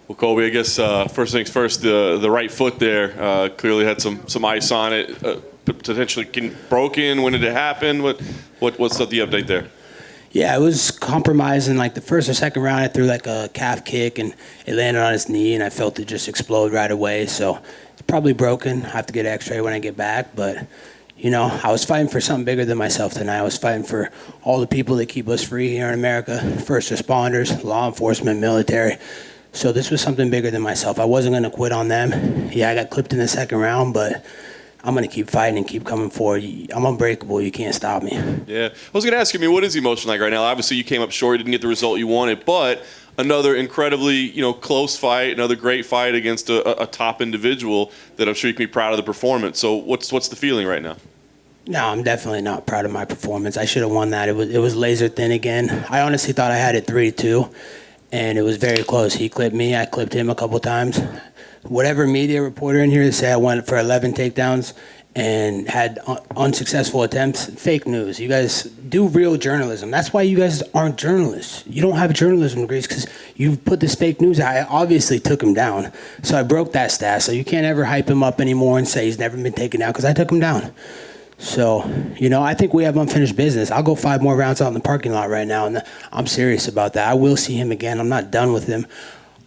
Well, Colby, I guess first things first, the right foot there clearly had some ice on it, potentially getting broken. When did it happen? What's the update there? Yeah, it was compromised in like the first or second round. I threw like a calf kick and it landed on his knee, and I felt it just explode right away. So it's probably broken. I have to get an x-ray when I get back. But, you know, I was fighting for something bigger than myself tonight. I was fighting for all the people that keep us free here in America, first responders, law enforcement, military. So this was something bigger than myself. I wasn't going to quit on them. Yeah, I got clipped in the second round, but I'm going to keep fighting and keep coming forward. I'm unbreakable. You can't stop me. Yeah. I was going to ask you, what is the emotion like right now? Obviously, you came up short, didn't get the result you wanted, but another incredibly, close fight, another great fight against a top individual that I'm sure you can be proud of the performance. So what's the feeling right now? No, I'm definitely not proud of my performance. I should have won that. It was laser thin again. I honestly thought I had it 3-2, and it was very close. He clipped me. I clipped him a couple times. Whatever media reporter in here say I went for 11 takedowns and had unsuccessful attempts, fake news. You guys do real journalism. That's why you guys aren't journalists. You don't have journalism degrees because you put this fake news out. I obviously took him down. So I broke that stat. So you can't ever hype him up anymore and say he's never been taken down because I took him down. So, I think we have unfinished business. I'll go 5 more rounds out in the parking lot right now, and I'm serious about that. I will see him again. I'm not done with him.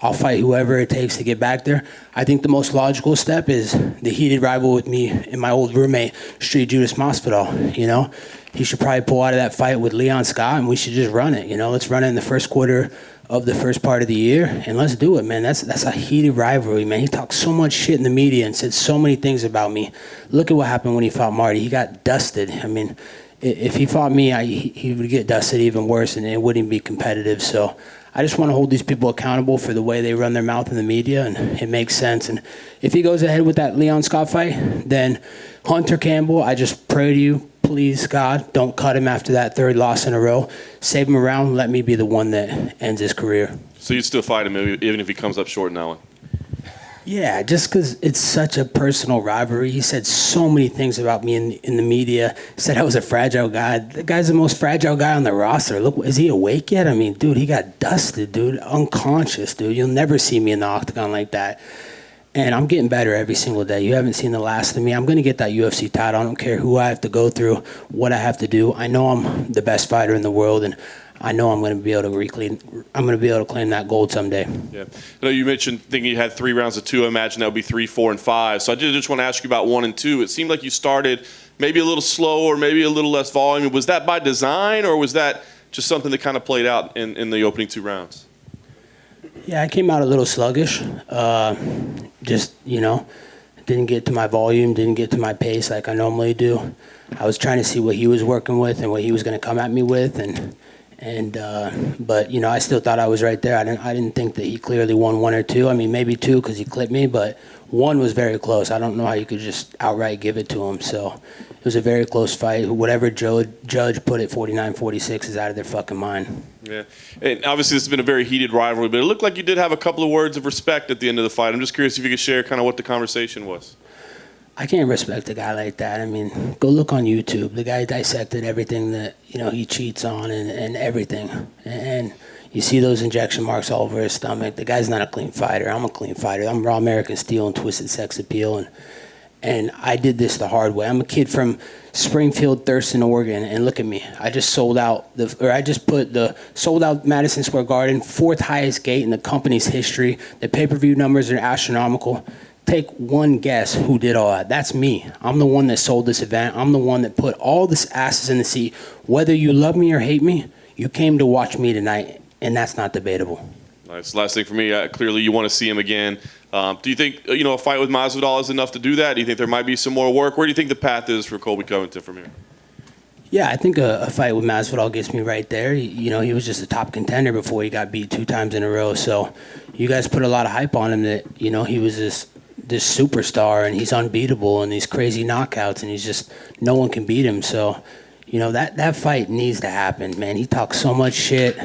I'll fight whoever it takes to get back there. I think the most logical step is the heated rival with me and my old roommate, Street Judas Masvidal. He should probably pull out of that fight with Leon Scott, and we should just run it. Let's run it in the first quarter of the first part of the year, and let's do it, man. That's a heated rivalry, man. He talked so much shit in the media and said so many things about me. Look at what happened when he fought Marty. He got dusted. I mean, if he fought me, he would get dusted even worse, and it wouldn't be competitive. So I just want to hold these people accountable for the way they run their mouth in the media, and it makes sense. And if he goes ahead with that Leon Scott fight, then Hunter Campbell, I just pray to you, please, God, don't cut him after that third loss in a row. Save him around. Let me be the one that ends his career. So you'd still fight him even if he comes up short in that one? Yeah, just because it's such a personal rivalry. He said so many things about me in the media. He said I was a fragile guy. The guy's the most fragile guy on the roster. Look, is he awake yet? I mean, dude, he got dusted, dude. Unconscious, dude. You'll never see me in the octagon like that. And I'm getting better every single day. You haven't seen the last of me. I'm going to get that UFC title. I don't care who I have to go through, what I have to do. I know I'm the best fighter in the world, and I know I'm going to be able to claim that gold someday. Yeah. I know you mentioned thinking you had 3 rounds of 2. I imagine that would be 3, 4, and 5. So I just want to ask you about 1 and 2. It seemed like you started maybe a little slow or maybe a little less volume. Was that by design, or was that just something that kind of played out in the opening 2 rounds? Yeah, I came out a little sluggish. Didn't get to my volume, didn't get to my pace like I normally do. I was trying to see what he was working with and what he was going to come at me with, but I still thought I was right there. I didn't think that he clearly won 1 or 2. I mean, maybe 2 because he clipped me, but 1 was very close. I don't know how you could just outright give it to him. So it was a very close fight. Whatever judge put it 49-46 is out of their fucking mind. Yeah, and obviously this has been a very heated rivalry, but it looked like you did have a couple of words of respect at the end of the fight. I'm just curious if you could share kind of what the conversation was. I can't respect a guy like that. I mean, go look on YouTube. The guy dissected everything that, he cheats on and everything. And you see those injection marks all over his stomach. The guy's not a clean fighter. I'm a clean fighter. I'm raw American steel and twisted sex appeal. And I did this the hard way. I'm a kid from Springfield, Thurston, Oregon, and look at me. I just sold out sold out Madison Square Garden, 4th highest gate in the company's history. The pay-per-view numbers are astronomical. Take one guess who did all that. That's me. I'm the one that sold this event. I'm the one that put all this asses in the seat. Whether you love me or hate me, you came to watch me tonight, and that's not debatable. Nice. Last thing for me, clearly you want to see him again. Do you think a fight with Masvidal is enough to do that? Do you think there might be some more work? Where do you think the path is for Colby Covington from here? Yeah, I think a fight with Masvidal gets me right there. He was just a top contender before he got beat 2 times in a row. So you guys put a lot of hype on him that, he was this superstar and he's unbeatable and these crazy knockouts and he's just, no one can beat him. So, that fight needs to happen, man. He talked so much shit,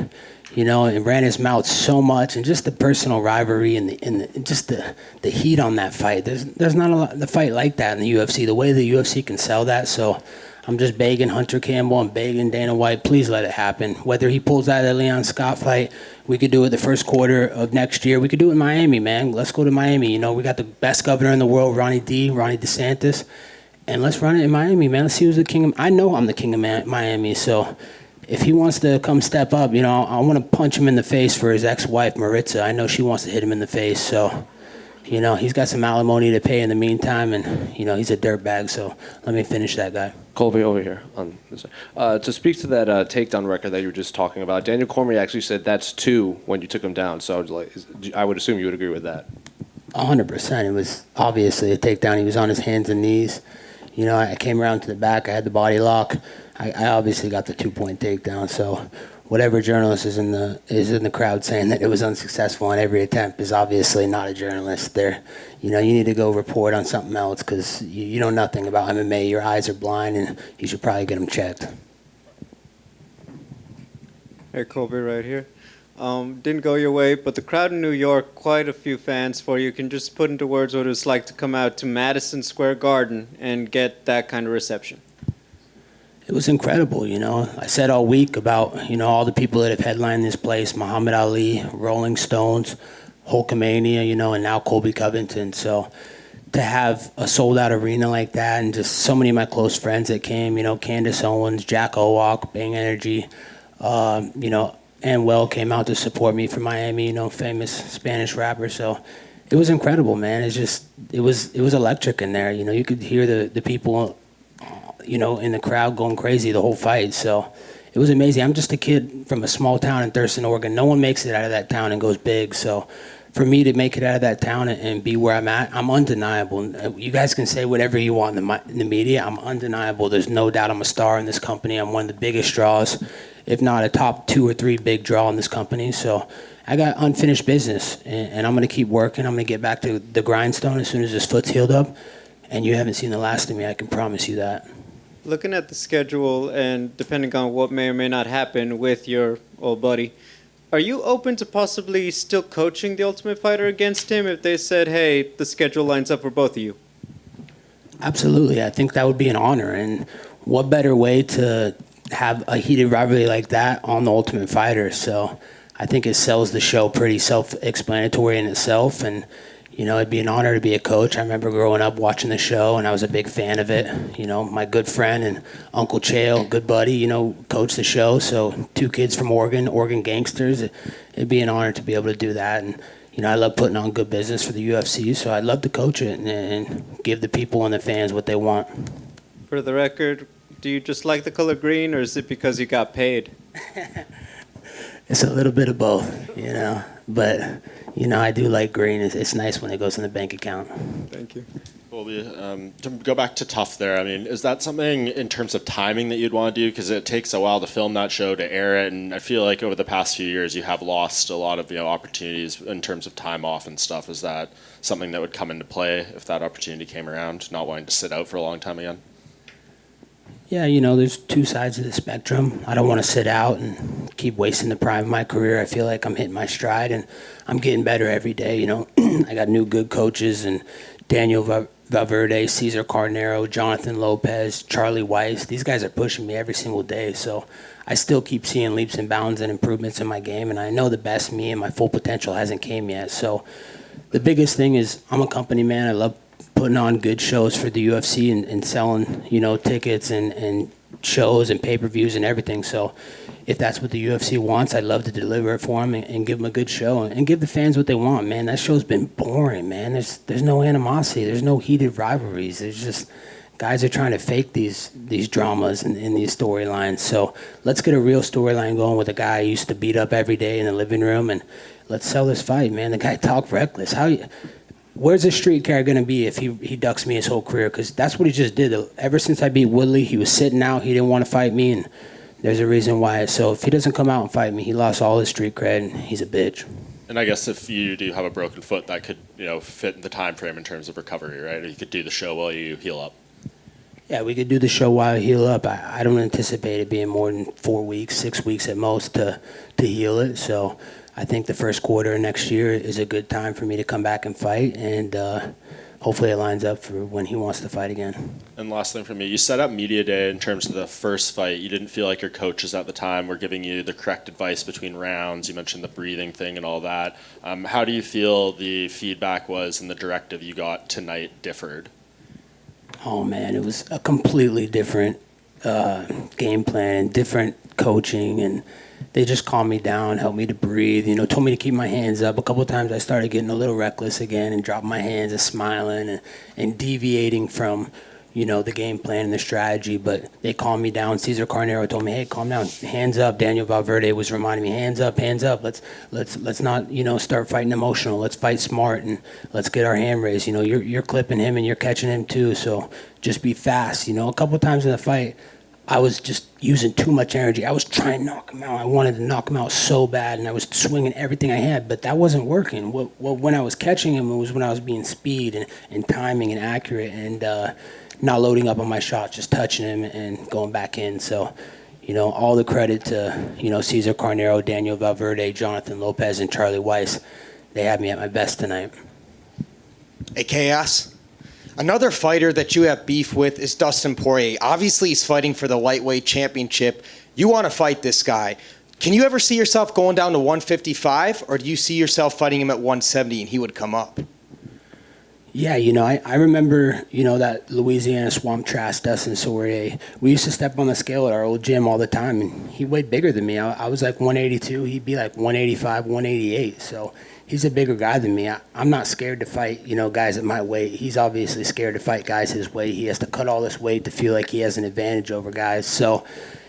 and ran his mouth so much, and just the personal rivalry and the heat on that fight. There's not a lot the fight like that in the UFC. The way the UFC can sell that. So I'm just begging Hunter Campbell, I'm begging Dana White, please let it happen. Whether he pulls out of the Leon Scott fight, we could do it the first quarter of next year. We could do it in Miami, man. Let's go to Miami. You know, we got the best governor in the world, Ronnie DeSantis, and let's run it in Miami, man. Let's see who's the king of. I know I'm the king of Miami, so if he wants to come step up, you know, I want to punch him in the face for his ex-wife Maritza. I know she wants to hit him in the face, so. You know, he's got some alimony to pay in the meantime, and, you know, he's a dirtbag, so let me finish that guy. Colby, over here. On this side. To speak to that takedown record that you were just talking about, Daniel Cormier actually said that's 2 when you took him down, so I would assume you would agree with that. 100%. It was obviously a takedown. He was on his hands and knees. You know, I came around to the back. I had the body lock. I obviously got the 2-point takedown, so whatever journalist is in the crowd saying that it was unsuccessful on every attempt is obviously not a journalist. You know, you need to go report on something else because you know nothing about MMA. Your eyes are blind, and you should probably get them checked. Hey, Colby, right here. Didn't go your way, but the crowd in New York, quite a few fans for you. Can just put into words what it was like to come out to Madison Square Garden and get that kind of reception. It was incredible, you know. I said all week about, you know, all the people that have headlined this place, Muhammad Ali, Rolling Stones, Hulkamania, you know, and now Colby Covington. So to have a sold-out arena like that and just so many of my close friends that came, you know, Candace Owens, Jack Owak, Bang Energy, you know, and Well came out to support me from Miami, you know, famous Spanish rapper. So it was incredible, man. It's just, it was electric in there. You know, you could hear the people, you know, in the crowd going crazy the whole fight. So it was amazing. I'm just a kid from a small town in Thurston, Oregon. No one makes it out of that town and goes big. So for me to make it out of that town and be where I'm at, I'm undeniable. You guys can say whatever you want in the media. I'm undeniable. There's no doubt I'm a star in this company. I'm one of the biggest draws, if not a top 2 or 3 big draw in this company. So I got unfinished business, and I'm going to keep working. I'm going to get back to the grindstone as soon as this foot's healed up. And you haven't seen the last of me, I can promise you that. Looking at the schedule and depending on what may or may not happen with your old buddy, are you open to possibly still coaching the Ultimate Fighter against him if they said, hey, the schedule lines up for both of you? Absolutely. I think that would be an honor. And what better way to have a heated rivalry like that on the Ultimate Fighter? So I think it sells the show pretty self-explanatory in itself. And you know, it'd be an honor to be a coach. I remember growing up watching the show, and I was a big fan of it. You know, my good friend and Uncle Chael, good buddy, you know, coached the show. So 2 kids from Oregon gangsters. It'd be an honor to be able to do that. And, you know, I love putting on good business for the UFC, so I'd love to coach it and give the people and the fans what they want. For the record, do you just like the color green, or is it because you got paid? It's a little bit of both, you know. But, you know, I do like green. It's nice when it goes in the bank account. Thank you. Colby, to go back to Tough there, I mean, is that something in terms of timing that you'd want to do? Because it takes a while to film that show, to air it, and I feel like over the past few years you have lost a lot of, you know, opportunities in terms of time off and stuff. Is that something that would come into play if that opportunity came around, not wanting to sit out for a long time again? Yeah, you know, there's 2 sides of the spectrum. I don't want to sit out and keep wasting the prime of my career. I feel like I'm hitting my stride, and I'm getting better every day, you know. I got new good coaches, and Daniel Valverde, Cesar Carnero, Jonathan Lopez, Charlie Weiss. These guys are pushing me every single day, so I still keep seeing leaps and bounds and improvements in my game, and I know the best me and my full potential hasn't came yet. So the biggest thing is I'm a company man. I love putting on good shows for the UFC and selling, you know, tickets and shows and pay-per-views and everything. So if that's what the UFC wants, I'd love to deliver it for them and give them a good show and give the fans what they want, man. That show's been boring, man. There's no animosity. There's no heated rivalries. There's just guys are trying to fake these dramas and these storylines. So let's get a real storyline going with a guy I used to beat up every day in the living room, and let's sell this fight, man. The guy talked reckless. Where's the street car going to be if he ducks me his whole career? Because that's what he just did. Ever since I beat Woodley, he was sitting out. He didn't want to fight me, and there's a reason why. So if he doesn't come out and fight me, he lost all his street cred, and he's a bitch. And I guess if you do have a broken foot, that could, you know, fit in the time frame in terms of recovery, right? Or you could do the show while you heal up. Yeah, we could do the show while I heal up. I don't anticipate it being more than 4 weeks, 6 weeks at most to heal it. So I think the first quarter of next year is a good time for me to come back and fight. And hopefully it lines up for when he wants to fight again. And last thing for me, you set up media day in terms of the first fight. You didn't feel like your coaches at the time were giving you the correct advice between rounds. You mentioned the breathing thing and all that. How do you feel the feedback was and the directive you got tonight differed? Oh man, it was a completely different game plan, different coaching, and they just calmed me down, helped me to breathe, told me to keep my hands up. A couple of times I started getting a little reckless again and dropping my hands and smiling and deviating from, the game plan and the strategy, but they calmed me down. Cesar Carnero told me, hey, calm down, hands up. Daniel Valverde was reminding me, hands up. Let's not, start fighting emotional. Let's fight smart and let's get our hand raised. You're clipping him and you're catching him too, so just be fast. A couple of times in the fight, I was just using too much energy. I was trying to knock him out. I wanted to knock him out so bad, and I was swinging everything I had, but that wasn't working. When I was catching him, it was when I was being speed and timing and accurate and not loading up on my shots, just touching him and going back in. So, all the credit to, Cesar Carnero, Daniel Valverde, Jonathan Lopez, and Charlie Weiss. They had me at my best tonight. Hey, Chaos. Another fighter that you have beef with is Dustin Poirier. Obviously, he's fighting for the lightweight championship. You want to fight this guy. Can you ever see yourself going down to 155, or do you see yourself fighting him at 170 and he would come up? Yeah, I remember, that Louisiana swamp trash, Dustin Poirier. We used to step on the scale at our old gym all the time, and he weighed bigger than me. I was like 182. He'd be like 185, 188. So he's a bigger guy than me. I'm not scared to fight, guys at my weight. He's obviously scared to fight guys his weight. He has to cut all this weight to feel like he has an advantage over guys. So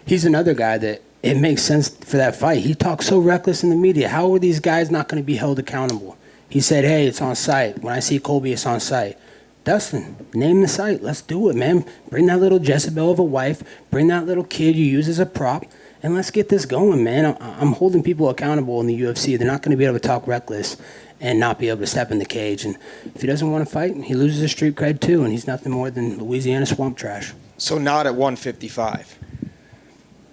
he's another guy that it makes sense for that fight. He talks so reckless in the media. How are these guys not going to be held accountable? He said, hey, it's on site. When I see Colby, it's on site. Dustin, name the site. Let's do it, man. Bring that little Jezebel of a wife. Bring that little kid you use as a prop. And let's get this going, man. I'm holding people accountable in the UFC. They're not going to be able to talk reckless and not be able to step in the cage. And if he doesn't want to fight, he loses his street cred too, and he's nothing more than Louisiana swamp trash. So not at 155.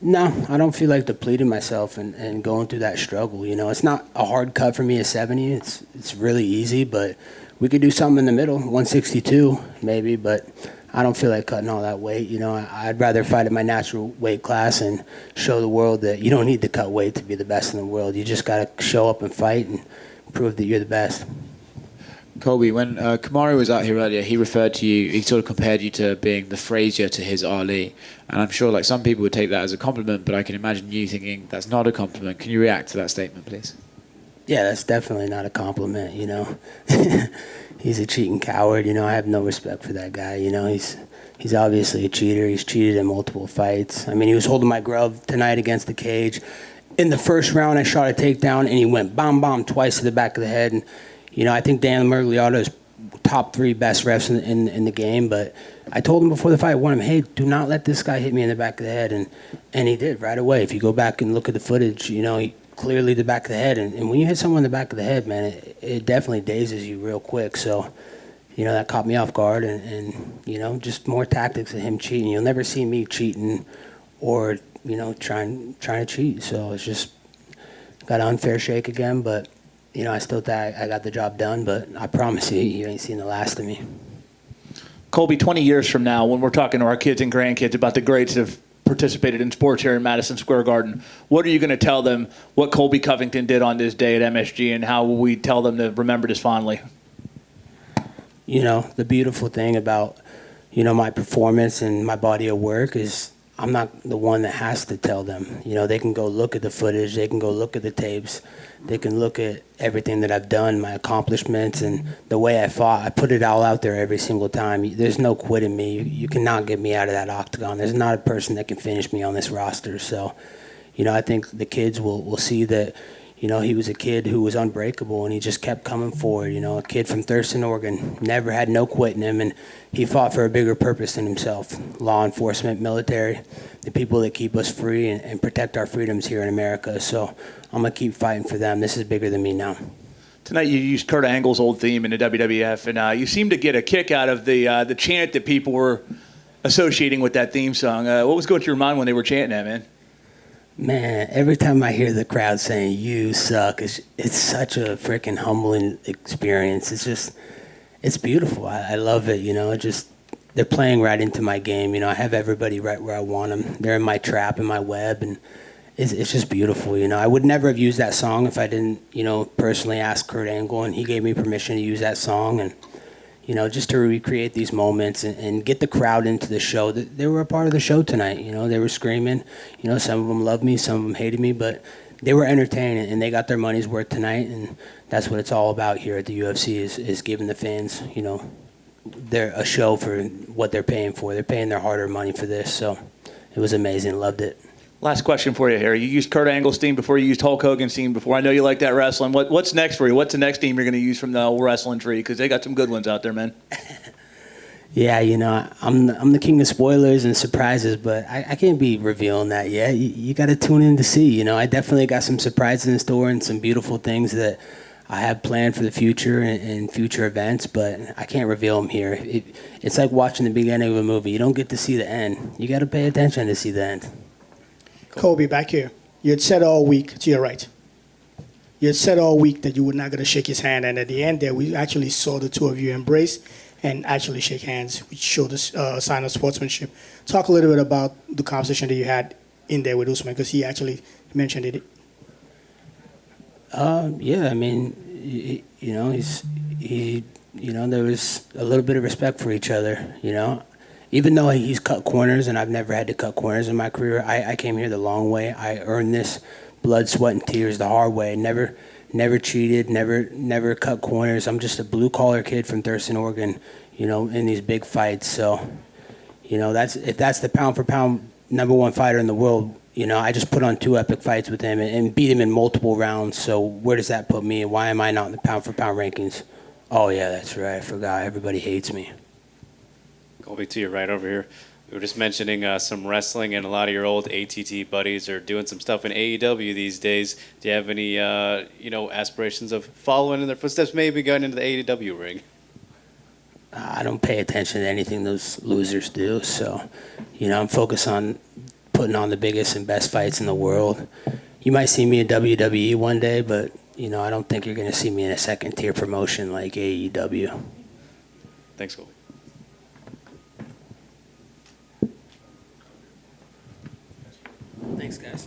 No, I don't feel like depleting myself and going through that struggle. It's not a hard cut for me at 70. It's really easy, but we could do something in the middle, 162 maybe, but I don't feel like cutting all that weight. I'd rather fight at my natural weight class and show the world that you don't need to cut weight to be the best in the world. You just got to show up and fight and prove that you're the best. Colby, when Kamaru was out here earlier, he referred to you, he sort of compared you to being the Frazier to his Ali. And I'm sure like some people would take that as a compliment, but I can imagine you thinking that's not a compliment. Can you react to that statement, please? Yeah, that's definitely not a compliment, He's a cheating coward, I have no respect for that guy, He's obviously a cheater. He's cheated in multiple fights. I mean, he was holding my glove tonight against the cage. In the first round, I shot a takedown, and he went bomb twice to the back of the head. And, I think Dan Mergliato is top 3 best refs in the game, but I told him before the fight, I warned him, hey, do not let this guy hit me in the back of the head, and he did right away. If you go back and look at the footage, he clearly the back of the head, and when you hit someone in the back of the head, man, it definitely dazes you real quick, so, that caught me off guard, and just more tactics of him cheating. You'll never see me cheating or, trying to cheat, so it's just got an unfair shake again, but I still think I got the job done, but I promise you ain't seen the last of me. Colby, 20 years from now, when we're talking to our kids and grandkids about the greats that have participated in sports here in Madison Square Garden, what are you going to tell them what Colby Covington did on this day at MSG, and how will we tell them to remember this fondly? The beautiful thing about, my performance and my body of work is I'm not the one that has to tell them. They can go look at the footage. They can go look at the tapes. They can look at everything that I've done, my accomplishments, and the way I fought. I put it all out there every single time. There's no quitting me. You cannot get me out of that octagon. There's not a person that can finish me on this roster. So, I think the kids will see that, he was a kid who was unbreakable, and he just kept coming forward. A kid from Thurston, Oregon, never had no quit in him, and he fought for a bigger purpose than himself. Law enforcement, military, the people that keep us free and protect our freedoms here in America. So I'm going to keep fighting for them. This is bigger than me now. Tonight you used Kurt Angle's old theme in the WWF, and you seemed to get a kick out of the chant that people were associating with that theme song. What was going through your mind when they were chanting that, man? Man, every time I hear the crowd saying, you suck, it's such a freaking humbling experience. It's just, It's beautiful. I love it. They're playing right into my game. I have everybody right where I want them. They're in my trap, in my web, and it's just beautiful. I would never have used that song if I didn't, personally ask Kurt Angle, and he gave me permission to use that song, and just to recreate these moments and get the crowd into the show. They were a part of the show tonight. They were screaming. Some of them loved me, some of them hated me, but they were entertaining, and they got their money's worth tonight, and that's what it's all about here at the UFC is giving the fans, they're a show for what they're paying for. They're paying their hard-earned money for this, so it was amazing. Loved it. Last question for you here. You used Kurt Angle's team before. You used Hulk Hogan's team before. I know you like that wrestling. What's next for you? What's the next team you're going to use from the old wrestling tree? Because they got some good ones out there, man. Yeah, I'm the king of spoilers and surprises, but I can't be revealing that yet. You got to tune in to see. I definitely got some surprises in store and some beautiful things that I have planned for the future and future events, but I can't reveal them here. It's like watching the beginning of a movie. You don't get to see the end. You got to pay attention to see the end. Colby, back here. You had said all week, to your right. You had said all week that you were not going to shake his hand, and at the end there, we actually saw the two of you embrace and actually shake hands, which showed a sign of sportsmanship. Talk a little bit about the conversation that you had in there with Usman, because he actually mentioned it. Yeah, I mean, there was a little bit of respect for each other, Even though he's cut corners, and I've never had to cut corners in my career, I came here the long way. I earned this blood, sweat, and tears the hard way. Never cheated, never cut corners. I'm just a blue-collar kid from Thurston, Oregon, in these big fights. So, if that's the pound-for-pound #1 fighter in the world, I just put on 2 epic fights with him and beat him in multiple rounds. So where does that put me? Why am I not in the pound-for-pound rankings? Oh, yeah, that's right. I forgot. Everybody hates me. Colby, to your right over here. We were just mentioning some wrestling, and a lot of your old ATT buddies are doing some stuff in AEW these days. Do you have any, aspirations of following in their footsteps, maybe going into the AEW ring? I don't pay attention to anything those losers do. So, I'm focused on putting on the biggest and best fights in the world. You might see me in WWE one day, but, I don't think you're going to see me in a second-tier promotion like AEW. Thanks, Colby. Thanks, guys.